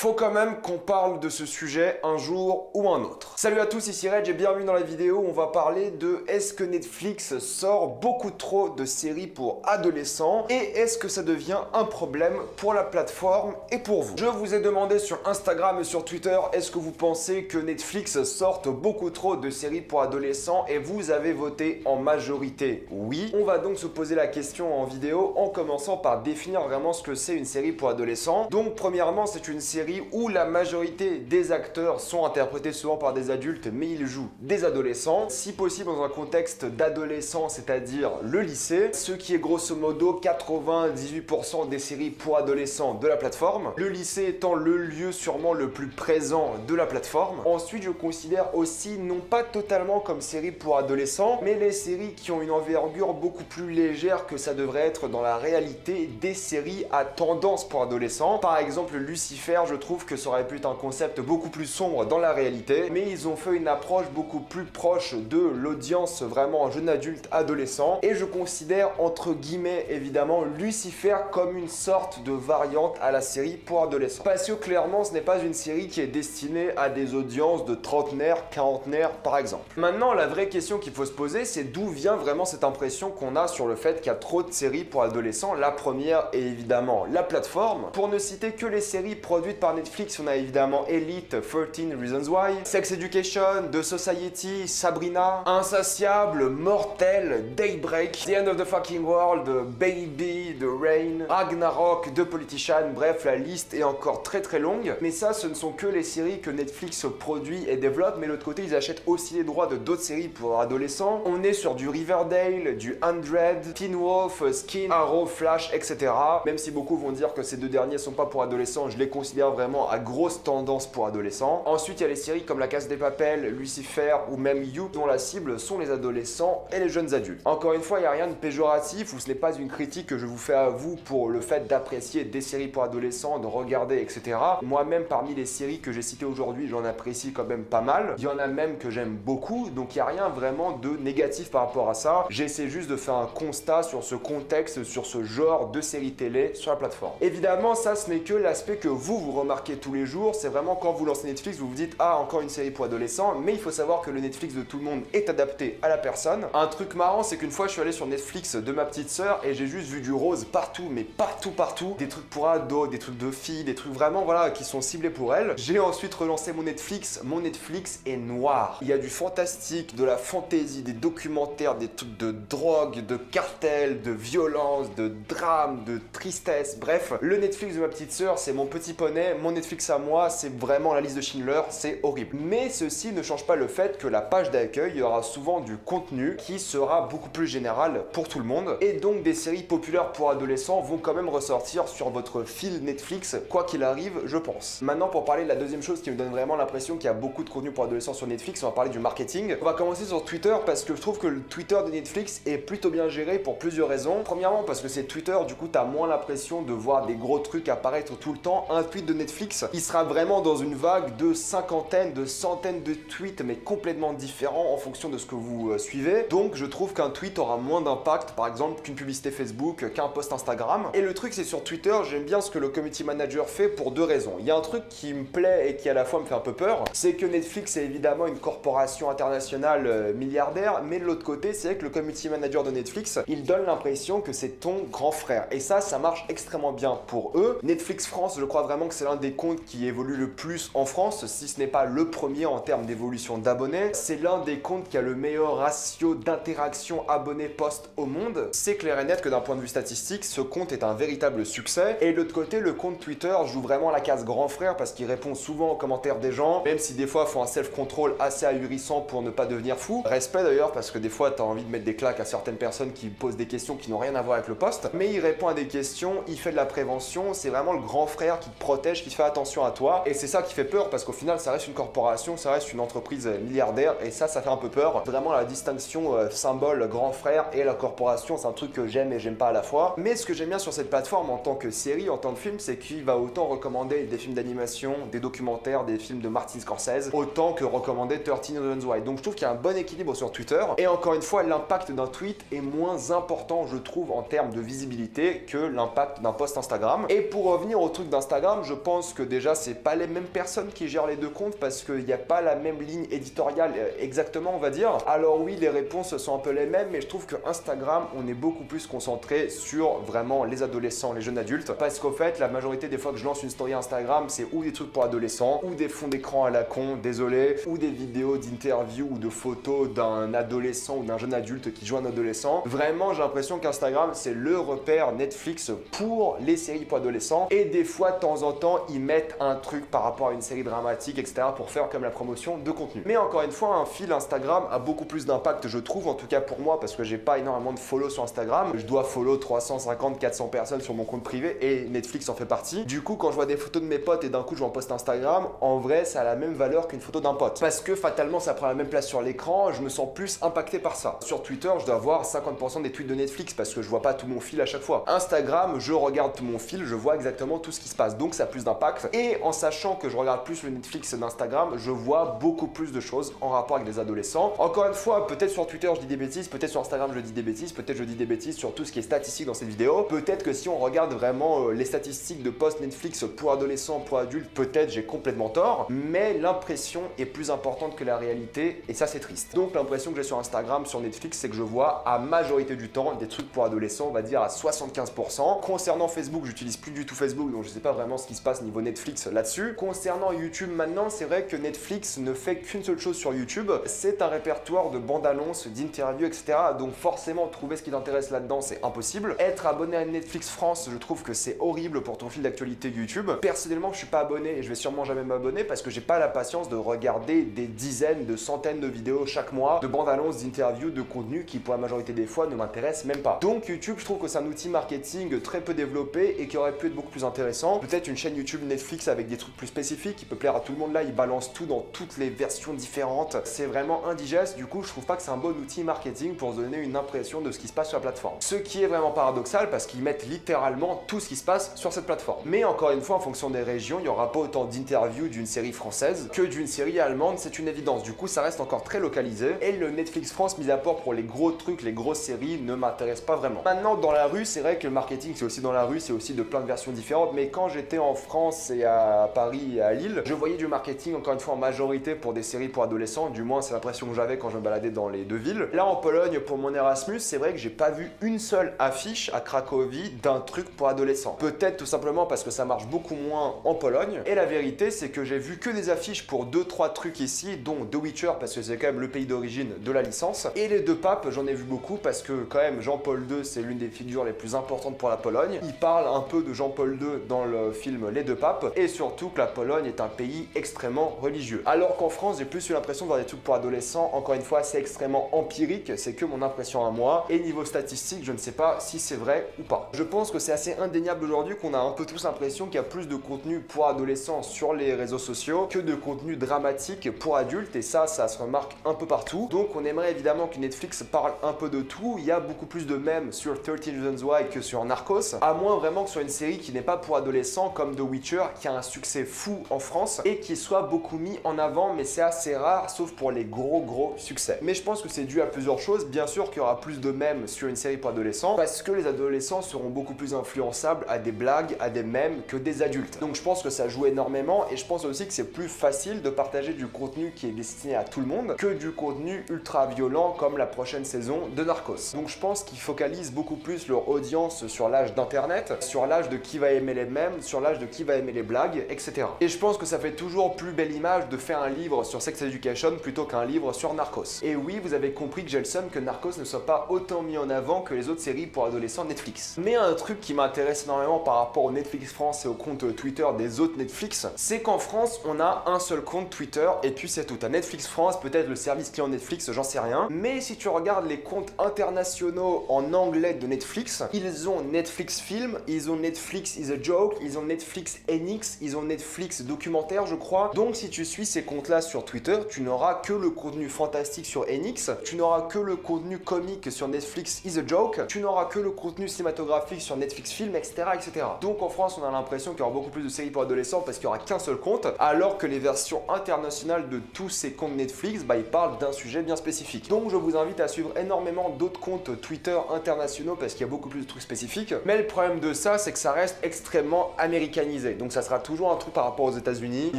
Faut quand même qu'on parle de ce sujet un jour ou un autre. Salut à tous, ici Reg et bienvenue dans la vidéo où on va parler de est-ce que Netflix sort beaucoup trop de séries pour adolescents et est-ce que ça devient un problème pour la plateforme et pour vous. Je vous ai demandé sur Instagram et sur Twitter est-ce que vous pensez que Netflix sorte beaucoup trop de séries pour adolescents et vous avez voté en majorité oui. On va donc se poser la question en vidéo en commençant par définir vraiment ce que c'est une série pour adolescents. Donc premièrement, c'est une série où la majorité des acteurs sont interprétés souvent par des adultes mais ils jouent des adolescents, si possible dans un contexte d'adolescents, c'est-à-dire le lycée, ce qui est grosso modo 98% des séries pour adolescents de la plateforme, le lycée étant le lieu sûrement le plus présent de la plateforme. Ensuite, je considère aussi non pas totalement comme séries pour adolescents, mais les séries qui ont une envergure beaucoup plus légère que ça devrait être dans la réalité des séries à tendance pour adolescents. Par exemple, Lucifer, je trouve que ça aurait pu être un concept beaucoup plus sombre dans la réalité, mais ils ont fait une approche beaucoup plus proche de l'audience vraiment jeune adulte adolescent, et je considère entre guillemets évidemment Lucifer comme une sorte de variante à la série pour adolescents. Parce que clairement ce n'est pas une série qui est destinée à des audiences de trentenaires, quarantenaires par exemple. Maintenant la vraie question qu'il faut se poser, c'est d'où vient vraiment cette impression qu'on a sur le fait qu'il y a trop de séries pour adolescents. La première est évidemment la plateforme. Pour ne citer que les séries produites par Netflix, on a évidemment Elite, 13 Reasons Why, Sex Education, The Society, Sabrina, Insatiable, Mortel, Daybreak, The End of the Fucking World, Baby, The Rain, Ragnarok, The Politician, bref la liste est encore très longue. Mais ça, ce ne sont que les séries que Netflix produit et développe, mais de l'autre côté ils achètent aussi les droits de d'autres séries pour adolescents. On est sur du Riverdale, du 100, Teen Wolf, Skin, Arrow, Flash, etc. Même si beaucoup vont dire que ces deux derniers sont pas pour adolescents, je les considère vraiment à grosse tendance pour adolescents. Ensuite, il y a les séries comme La Casa de Papel, Lucifer ou même You, dont la cible sont les adolescents et les jeunes adultes. Encore une fois, il n'y a rien de péjoratif ou ce n'est pas une critique que je vous fais à vous pour le fait d'apprécier des séries pour adolescents, de regarder, etc. Moi-même, parmi les séries que j'ai citées aujourd'hui, j'en apprécie quand même pas mal. Il y en a même que j'aime beaucoup, donc il n'y a rien vraiment de négatif par rapport à ça. J'essaie juste de faire un constat sur ce contexte, sur ce genre de séries télé sur la plateforme. Évidemment, ça, ce n'est que l'aspect que vous remarquez tous les jours. C'est vraiment quand vous lancez Netflix, vous vous dites ah, encore une série pour adolescents, mais il faut savoir que le Netflix de tout le monde est adapté à la personne. Un truc marrant, c'est qu'une fois je suis allé sur Netflix de ma petite sœur et j'ai juste vu du rose partout, mais partout, des trucs pour ados, des trucs de filles, des trucs vraiment voilà qui sont ciblés pour elle. J'ai ensuite relancé mon Netflix est noir. Il y a du fantastique, de la fantasy, des documentaires, des trucs de drogue, de cartel, de violence, de drame, de tristesse, bref. Le Netflix de ma petite sœur, c'est mon petit poney, mon Netflix à moi, c'est vraiment la liste de Schindler, c'est horrible. Mais ceci ne change pas le fait que la page d'accueil, il y aura souvent du contenu qui sera beaucoup plus général pour tout le monde. Et donc des séries populaires pour adolescents vont quand même ressortir sur votre fil Netflix, quoi qu'il arrive, je pense. Maintenant, pour parler de la deuxième chose qui me donne vraiment l'impression qu'il y a beaucoup de contenu pour adolescents sur Netflix, on va parler du marketing. On va commencer sur Twitter parce que je trouve que le Twitter de Netflix est plutôt bien géré pour plusieurs raisons. Premièrement, parce que c'est Twitter, du coup, t'as moins l'impression de voir des gros trucs apparaître tout le temps. Un tweet de Netflix, il sera vraiment dans une vague de cinquantaines, de centaines de tweets, mais complètement différents en fonction de ce que vous suivez. Donc, je trouve qu'un tweet aura moins d'impact, par exemple, qu'une publicité Facebook, qu'un post Instagram. Et le truc, c'est sur Twitter, j'aime bien ce que le community manager fait pour deux raisons. Il y a un truc qui me plaît et qui à la fois me fait un peu peur, c'est que Netflix est évidemment une corporation internationale milliardaire, mais de l'autre côté, c'est que le community manager de Netflix, il donne l'impression que c'est ton grand frère. Et ça marche extrêmement bien pour eux. Netflix France, je crois vraiment que c'est l'un des comptes qui évolue le plus en France, si ce n'est pas le premier en termes d'évolution d'abonnés. C'est l'un des comptes qui a le meilleur ratio d'interaction abonnés-post au monde. C'est clair et net que d'un point de vue statistique, ce compte est un véritable succès. Et de l'autre côté, le compte Twitter joue vraiment la case grand frère parce qu'il répond souvent aux commentaires des gens, même si des fois font un self-control assez ahurissant pour ne pas devenir fou. Respect d'ailleurs parce que des fois t'as envie de mettre des claques à certaines personnes qui posent des questions qui n'ont rien à voir avec le post, mais il répond à des questions, il fait de la prévention, c'est vraiment le grand frère qui te protège, qui te fait attention à toi, et c'est ça qui fait peur parce qu'au final ça reste une corporation, ça reste une entreprise milliardaire, et ça fait un peu peur. Vraiment la distinction symbole grand frère et la corporation, c'est un truc que j'aime et j'aime pas à la fois. Mais ce que j'aime bien sur cette plateforme en tant que série, en tant que film, c'est qu'il va autant recommander des films d'animation, des documentaires, des films de Martin Scorsese, autant que recommander 13 Reasons Why. Donc je trouve qu'il y a un bon équilibre sur Twitter, et encore une fois l'impact d'un tweet est moins important je trouve en termes de visibilité que l'impact d'un post Instagram. Et pour revenir au truc d'Instagram, je pense pense que déjà c'est pas les mêmes personnes qui gèrent les deux comptes parce qu'il n'y a pas la même ligne éditoriale exactement, on va dire. Alors oui, les réponses sont un peu les mêmes, mais je trouve que Instagram, on est beaucoup plus concentré sur vraiment les adolescents, les jeunes adultes, parce qu'au fait, la majorité des fois que je lance une story Instagram, c'est ou des trucs pour adolescents, ou des fonds d'écran à la con, désolé, ou des vidéos d'interview ou de photos d'un adolescent ou d'un jeune adulte qui joue un adolescent. Vraiment, j'ai l'impression qu'Instagram, c'est le repère Netflix pour les séries pour adolescents, et des fois, de temps en temps, ils mettent un truc par rapport à une série dramatique, etc., pour faire comme la promotion de contenu. Mais encore une fois, un fil Instagram a beaucoup plus d'impact, je trouve, en tout cas pour moi, parce que j'ai pas énormément de follow sur Instagram. Je dois follow 350, 400 personnes sur mon compte privé et Netflix en fait partie. Du coup, quand je vois des photos de mes potes et d'un coup je m'en poste Instagram, en vrai, ça a la même valeur qu'une photo d'un pote. Parce que fatalement, ça prend la même place sur l'écran, je me sens plus impacté par ça. Sur Twitter, je dois avoir 50% des tweets de Netflix parce que je vois pas tout mon fil à chaque fois. Instagram, je regarde tout mon fil, je vois exactement tout ce qui se passe, donc ça a plus d'impact. Et en sachant que je regarde plus le Netflix d'Instagram, je vois beaucoup plus de choses en rapport avec les adolescents. Encore une fois, peut-être sur Twitter je dis des bêtises, peut-être sur Instagram je dis des bêtises, peut-être je dis des bêtises sur tout ce qui est statistique dans cette vidéo. Peut-être que si on regarde vraiment les statistiques de post Netflix pour adolescents, pour adultes, peut-être j'ai complètement tort, mais l'impression est plus importante que la réalité et ça c'est triste. Donc l'impression que j'ai sur Instagram, sur Netflix, c'est que je vois à majorité du temps des trucs pour adolescents, on va dire à 75%. Concernant Facebook, j'utilise plus du tout Facebook, donc je sais pas vraiment ce qui se passe niveau Netflix là-dessus. Concernant YouTube maintenant, c'est vrai que Netflix ne fait qu'une seule chose sur YouTube, c'est un répertoire de bandes annonces, d'interviews, etc. Donc forcément, trouver ce qui t'intéresse là-dedans, c'est impossible. Être abonné à Netflix France, je trouve que c'est horrible pour ton fil d'actualité YouTube. Personnellement, je suis pas abonné et je vais sûrement jamais m'abonner parce que j'ai pas la patience de regarder des dizaines, de centaines de vidéos chaque mois, de bandes annonces, d'interviews, de contenu qui pour la majorité des fois ne m'intéressent même pas. Donc YouTube, je trouve que c'est un outil marketing très peu développé et qui aurait pu être beaucoup plus intéressant. Peut-être une chaîne YouTube Netflix avec des trucs plus spécifiques qui peut plaire à tout le monde. Là, ils balancent tout dans toutes les versions différentes. C'est vraiment indigeste. Du coup, je trouve pas que c'est un bon outil marketing pour donner une impression de ce qui se passe sur la plateforme. Ce qui est vraiment paradoxal parce qu'ils mettent littéralement tout ce qui se passe sur cette plateforme. Mais encore une fois, en fonction des régions, il n'y aura pas autant d'interviews d'une série française que d'une série allemande, c'est une évidence. Du coup, ça reste encore très localisé. Et le Netflix France, mis à part pour les gros trucs, les grosses séries, ne m'intéresse pas vraiment. Maintenant, dans la rue, c'est vrai que le marketing, c'est aussi dans la rue, c'est aussi de plein de versions différentes. Mais quand j'étais en France et à Paris et à Lille, je voyais du marketing, encore une fois, en majorité pour des séries pour adolescents. Du moins, c'est l'impression que j'avais quand je me baladais dans les deux villes. Là, en Pologne, pour mon Erasmus, c'est vrai que j'ai pas vu une seule affiche à Cracovie d'un truc pour adolescents. Peut-être tout simplement parce que ça marche beaucoup moins en Pologne. Et la vérité, c'est que j'ai vu que des affiches pour 2-3 trucs ici, dont The Witcher, parce que c'est quand même le pays d'origine de la licence. Et les deux papes, j'en ai vu beaucoup parce que quand même, Jean-Paul II, c'est l'une des figures les plus importantes pour la Pologne. Il parle un peu de Jean-Paul II dans le film Les deux papes. Et surtout que la Pologne est un pays extrêmement religieux. Alors qu'en France, j'ai plus eu l'impression de voir des trucs pour adolescents. Encore une fois, c'est extrêmement empirique, c'est que mon impression à moi. Et niveau statistique, je ne sais pas si c'est vrai ou pas. Je pense que c'est assez indéniable aujourd'hui qu'on a un peu tous l'impression qu'il y a plus de contenu pour adolescents sur les réseaux sociaux que de contenu dramatique pour adultes. Et ça se remarque un peu partout. Donc on aimerait évidemment que Netflix parle un peu de tout. Il y a beaucoup plus de mèmes sur 13 Reasons Why que sur Narcos. À moins vraiment que sur une série qui n'est pas pour adolescents comme The Witcher, qui a un succès fou en France et qui soit beaucoup mis en avant, mais c'est assez rare, sauf pour les gros succès. Mais je pense que c'est dû à plusieurs choses. Bien sûr qu'il y aura plus de mèmes sur une série pour adolescents, parce que les adolescents seront beaucoup plus influençables à des blagues, à des mèmes que des adultes. Donc je pense que ça joue énormément, et je pense aussi que c'est plus facile de partager du contenu qui est destiné à tout le monde que du contenu ultra violent comme la prochaine saison de Narcos. Donc je pense qu'ils focalisent beaucoup plus leur audience sur l'âge d'internet, sur l'âge de qui va aimer les mèmes, sur l'âge de qui va aimer les blagues, etc. Et je pense que ça fait toujours plus belle image de faire un livre sur Sex Education plutôt qu'un livre sur Narcos. Et oui, vous avez compris que j'ai le seum que Narcos ne soit pas autant mis en avant que les autres séries pour adolescents Netflix. Mais un truc qui m'intéresse énormément par rapport au Netflix France et au compte Twitter des autres Netflix, c'est qu'en France, on a un seul compte Twitter et puis c'est tout. À Netflix France, peut-être le service client Netflix, j'en sais rien. Mais si tu regardes les comptes internationaux en anglais de Netflix, ils ont Netflix Film, ils ont Netflix Is a Joke, ils ont Netflix NX, ils ont Netflix Documentaire, je crois. Donc si tu suis ces comptes-là sur Twitter, tu n'auras que le contenu fantastique sur NX, tu n'auras que le contenu comique sur Netflix Is a Joke, tu n'auras que le contenu cinématographique sur Netflix Film, etc., etc. Donc en France, on a l'impression qu'il y aura beaucoup plus de séries pour adolescents parce qu'il n'y aura qu'un seul compte, alors que les versions internationales de tous ces comptes Netflix, ils parlent d'un sujet bien spécifique. Donc je vous invite à suivre énormément d'autres comptes Twitter internationaux parce qu'il y a beaucoup plus de trucs spécifiques. Mais le problème de ça, c'est que ça reste extrêmement américanisé. localisé. Donc ça sera toujours un truc par rapport aux États-Unis. Il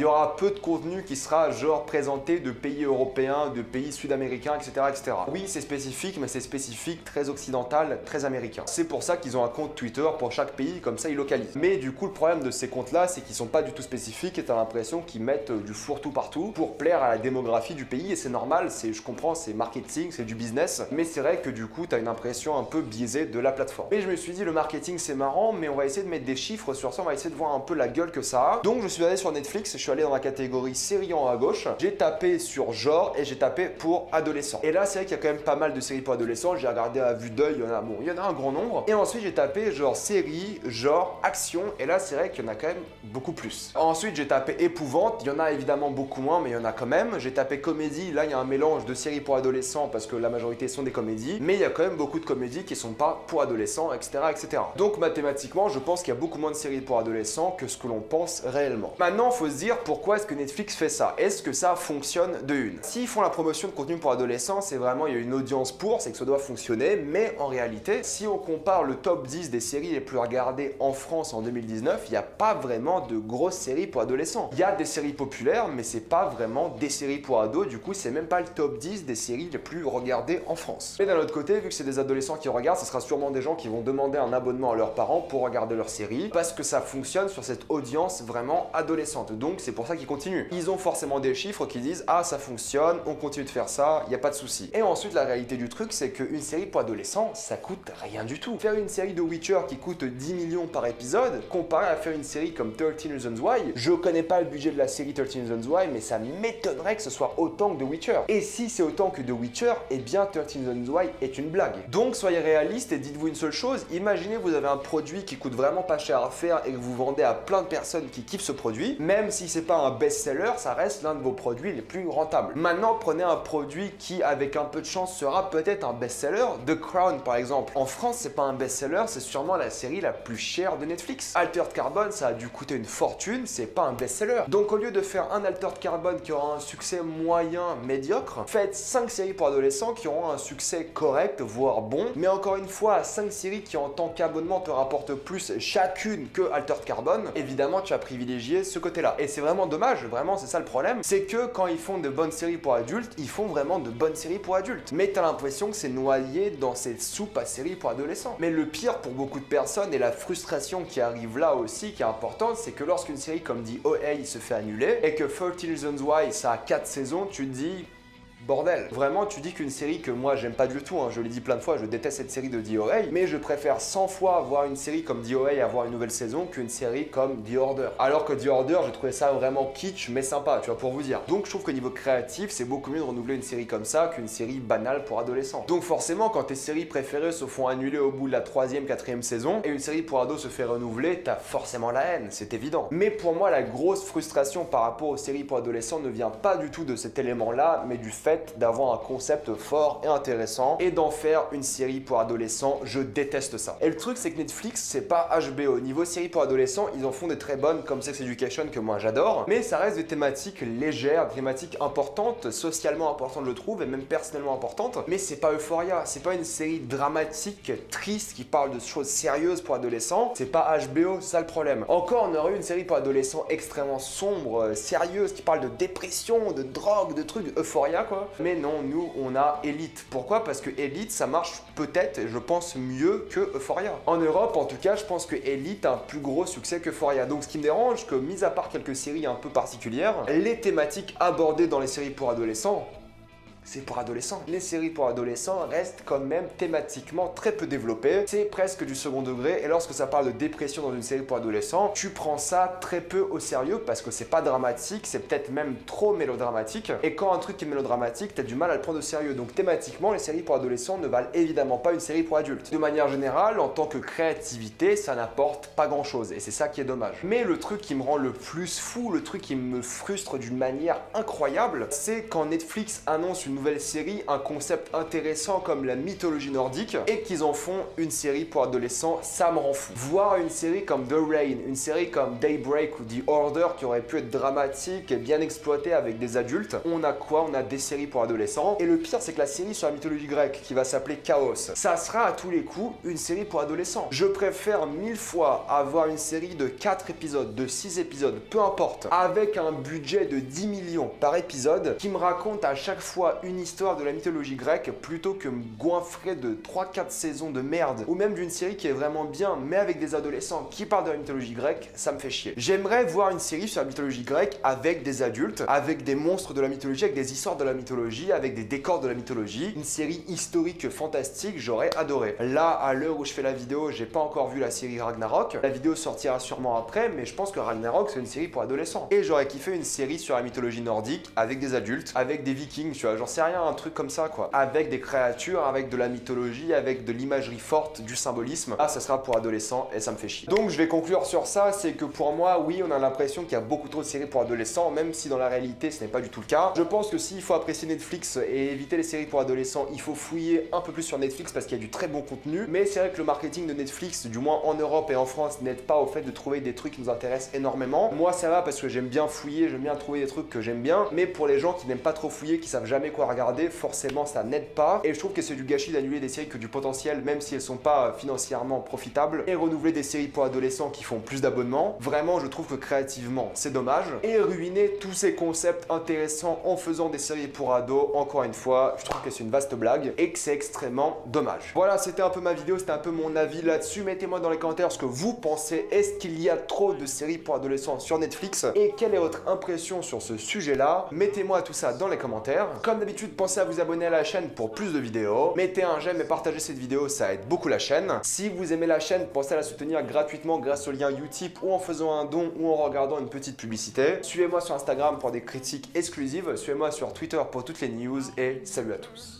y aura peu de contenu qui sera genre présenté de pays européens, de pays sud-américains, etc., etc. Oui, c'est spécifique, mais c'est spécifique très occidental, très américain. C'est pour ça qu'ils ont un compte Twitter pour chaque pays, comme ça ils localisent. Mais du coup, le problème de ces comptes-là, c'est qu'ils sont pas du tout spécifiques et t'as l'impression qu'ils mettent du fourre-tout partout pour plaire à la démographie du pays. Et c'est normal, je comprends, c'est marketing, c'est du business. Mais c'est vrai que du coup, t'as une impression un peu biaisée de la plateforme. Et je me suis dit, le marketing c'est marrant, mais on va essayer de mettre des chiffres sur ça, on va essayer de voir un peu la gueule que ça a. Donc je suis allé sur Netflix, je suis allé dans la catégorie série en haut à gauche, j'ai tapé sur genre et j'ai tapé pour adolescents. Et là c'est vrai qu'il y a quand même pas mal de séries pour adolescents, j'ai regardé à vue d'œil, il y en a un grand nombre. Et ensuite j'ai tapé genre série, genre action, et là c'est vrai qu'il y en a quand même beaucoup plus. Ensuite j'ai tapé épouvante, il y en a évidemment beaucoup moins, mais il y en a quand même. J'ai tapé comédie, là il y a un mélange de séries pour adolescents parce que la majorité sont des comédies, mais il y a quand même beaucoup de comédies qui sont pas pour adolescents, etc., etc. Donc mathématiquement, je pense qu'il y a beaucoup moins de séries pour adolescents que ce que l'on pense réellement. Maintenant, il faut se dire pourquoi est-ce que Netflix fait ça? Est-ce que ça fonctionne de une? S'ils font la promotion de contenu pour adolescents, c'est vraiment, il y a une audience pour, c'est que ça doit fonctionner, mais en réalité, si on compare le top 10 des séries les plus regardées en France en 2019, il n'y a pas vraiment de grosses séries pour adolescents. Il y a des séries populaires, mais c'est pas vraiment des séries pour ados, du coup, c'est même pas le top 10 des séries les plus regardées en France. Et d'un autre côté, vu que c'est des adolescents qui regardent, ce sera sûrement des gens qui vont demander un abonnement à leurs parents pour regarder leur série, parce que ça fonctionne sur cette audience vraiment adolescente. Donc c'est pour ça qu'ils continuent. Ils ont forcément des chiffres qui disent ah ça fonctionne, on continue de faire ça, il n'y a pas de souci. Et ensuite la réalité du truc c'est qu'une série pour adolescents ça coûte rien du tout. Faire une série de Witcher qui coûte 10 millions par épisode, comparé à faire une série comme 13 Reasons Why, je connais pas le budget de la série 13 Reasons Why, mais ça m'étonnerait que ce soit autant que The Witcher. Et si c'est autant que The Witcher, eh bien 13 Reasons Why est une blague. Donc soyez réalistes et dites-vous une seule chose, imaginez vous avez un produit qui coûte vraiment pas cher à faire et que vous vendez à plein de personnes qui kiffent ce produit, même si c'est pas un best-seller, ça reste l'un de vos produits les plus rentables. Maintenant, prenez un produit qui, avec un peu de chance, sera peut-être un best-seller. The Crown, par exemple. En France, c'est pas un best-seller, c'est sûrement la série la plus chère de Netflix. Altered Carbon, ça a dû coûter une fortune, c'est pas un best-seller. Donc, au lieu de faire un Altered Carbon qui aura un succès moyen, médiocre, faites 5 séries pour adolescents qui auront un succès correct, voire bon. Mais encore une fois, 5 séries qui, en tant qu'abonnement, te rapportent plus chacune que Altered Carbon, évidemment tu as privilégié ce côté-là. Et c'est vraiment dommage, vraiment c'est ça le problème, c'est que quand ils font de bonnes séries pour adultes, ils font vraiment de bonnes séries pour adultes. Mais t'as l'impression que c'est noyé dans cette soupe à séries pour adolescents. Mais le pire pour beaucoup de personnes et la frustration qui arrive là aussi, qui est importante, c'est que lorsqu'une série comme The OA se fait annuler et que 13 Reasons Why ça a 4 saisons, tu te dis bordel. Vraiment, tu dis qu'une série que moi j'aime pas du tout, je l'ai dit plein de fois, je déteste cette série de The OA, mais je préfère 100 fois voir une série comme The OA et avoir une nouvelle saison qu'une série comme The Order. Alors que The Order, j'ai trouvé ça vraiment kitsch mais sympa, tu vois, pour vous dire. Donc je trouve qu'au niveau créatif, c'est beaucoup mieux de renouveler une série comme ça qu'une série banale pour adolescents. Donc forcément, quand tes séries préférées se font annuler au bout de la 3e, 4e saison et une série pour ados se fait renouveler, t'as forcément la haine, c'est évident. Mais pour moi, la grosse frustration par rapport aux séries pour adolescents ne vient pas du tout de cet élément-là, mais du fait d'avoir un concept fort et intéressant et d'en faire une série pour adolescents. Je déteste ça. Et le truc, c'est que Netflix, c'est pas HBO. Niveau série pour adolescents, ils en font des très bonnes comme Sex Education que moi j'adore, mais ça reste des thématiques légères, des thématiques importantes, socialement importantes je trouve, et même personnellement importantes, mais c'est pas Euphoria, c'est pas une série dramatique, triste, qui parle de choses sérieuses pour adolescents, c'est pas HBO, c'est ça le problème. Encore, on aurait eu une série pour adolescents extrêmement sombre, sérieuse, qui parle de dépression, de drogue, de trucs, Euphoria quoi, mais non, nous on a Elite. Pourquoi? Parce que Elite ça marche peut-être, je pense, mieux que Euphoria. En Europe en tout cas, je pense que Elite a un plus gros succès que Euphoria. Donc ce qui me dérange, que mis à part quelques séries un peu particulières, les thématiques abordées dans les séries pour adolescents, c'est pour adolescents. Les séries pour adolescents restent quand même thématiquement très peu développées. C'est presque du second degré. Et lorsque ça parle de dépression dans une série pour adolescents, tu prends ça très peu au sérieux parce que c'est pas dramatique, c'est peut-être même trop mélodramatique. Et quand un truc est mélodramatique, t'as du mal à le prendre au sérieux. Donc thématiquement, les séries pour adolescents ne valent évidemment pas une série pour adultes. De manière générale, en tant que créativité, ça n'apporte pas grand chose. Et c'est ça qui est dommage. Mais le truc qui me rend le plus fou, le truc qui me frustre d'une manière incroyable, c'est quand Netflix annonce une une nouvelle série, un concept intéressant comme la mythologie nordique et qu'ils en font une série pour adolescents, ça me rend fou. Voir une série comme The Rain, une série comme Daybreak ou The Order qui aurait pu être dramatique et bien exploitée avec des adultes, on a quoi? On a des séries pour adolescents. Et le pire, c'est que la série sur la mythologie grecque qui va s'appeler Chaos, ça sera à tous les coups une série pour adolescents. Je préfère 1000 fois avoir une série de 4 épisodes, de 6 épisodes, peu importe, avec un budget de 10 millions par épisode, qui me raconte à chaque fois une histoire de la mythologie grecque, plutôt que me goinfrer de 3-4 saisons de merde, ou même d'une série qui est vraiment bien, mais avec des adolescents qui parlent de la mythologie grecque, ça me fait chier. J'aimerais voir une série sur la mythologie grecque avec des adultes, avec des monstres de la mythologie, avec des histoires de la mythologie, avec des décors de la mythologie, une série historique fantastique, j'aurais adoré. Là, à l'heure où je fais la vidéo, j'ai pas encore vu la série Ragnarok. La vidéo sortira sûrement après, mais je pense que Ragnarok, c'est une série pour adolescents. Et j'aurais kiffé une série sur la mythologie nordique, avec des adultes, avec des vikings, tu vois, j'en sais rien, un truc comme ça, quoi. Avec des créatures, avec de la mythologie, avec de l'imagerie forte, du symbolisme. Là, ça sera pour adolescents et ça me fait chier. Donc, je vais conclure sur ça, c'est que pour moi, oui, on a l'impression qu'il y a beaucoup trop de séries pour adolescents, même si dans la réalité, ce n'est pas du tout le cas. Je pense que s'il faut apprécier Netflix et éviter les séries pour adolescents, il faut fouiller un peu plus sur Netflix parce qu'il y a du très bon contenu. Mais c'est vrai que le marketing de Netflix, du moins en Europe et en France, n'aide pas au fait de trouver des trucs qui nous intéressent énormément. Moi, ça va parce que j'aime bien fouiller, j'aime bien trouver des trucs que j'aime bien. Mais pour les gens qui n'aiment pas trop fouiller, qui savent jamais quoi regarder, forcément, ça n'aide pas. Et je trouve que c'est du gâchis d'annuler des séries que du potentiel, même si elles sont pas financièrement profitables, et renouveler des séries pour adolescents qui font plus d'abonnements. Vraiment, je trouve que créativement, c'est dommage. Et ruiner tous ces concepts intéressants en faisant des séries pour ados, encore une fois, je trouve que c'est une vaste blague et que c'est extrêmement dommage. Voilà, c'était un peu ma vidéo, c'était un peu mon avis là-dessus. Mettez-moi dans les commentaires ce que vous pensez. Est-ce qu'il y a trop de séries pour adolescents sur Netflix? Et quelle est votre impression sur ce sujet-là? Mettez-moi tout ça dans les commentaires. Comme d'habitude, pensez à vous abonner à la chaîne pour plus de vidéos. Mettez un j'aime et partagez cette vidéo, ça aide beaucoup la chaîne. Si vous aimez la chaîne, pensez à la soutenir gratuitement grâce au lien Utip ou en faisant un don ou en regardant une petite publicité. Suivez-moi sur Instagram pour des critiques exclusives. Suivez-moi sur Twitter pour toutes les news et salut à tous.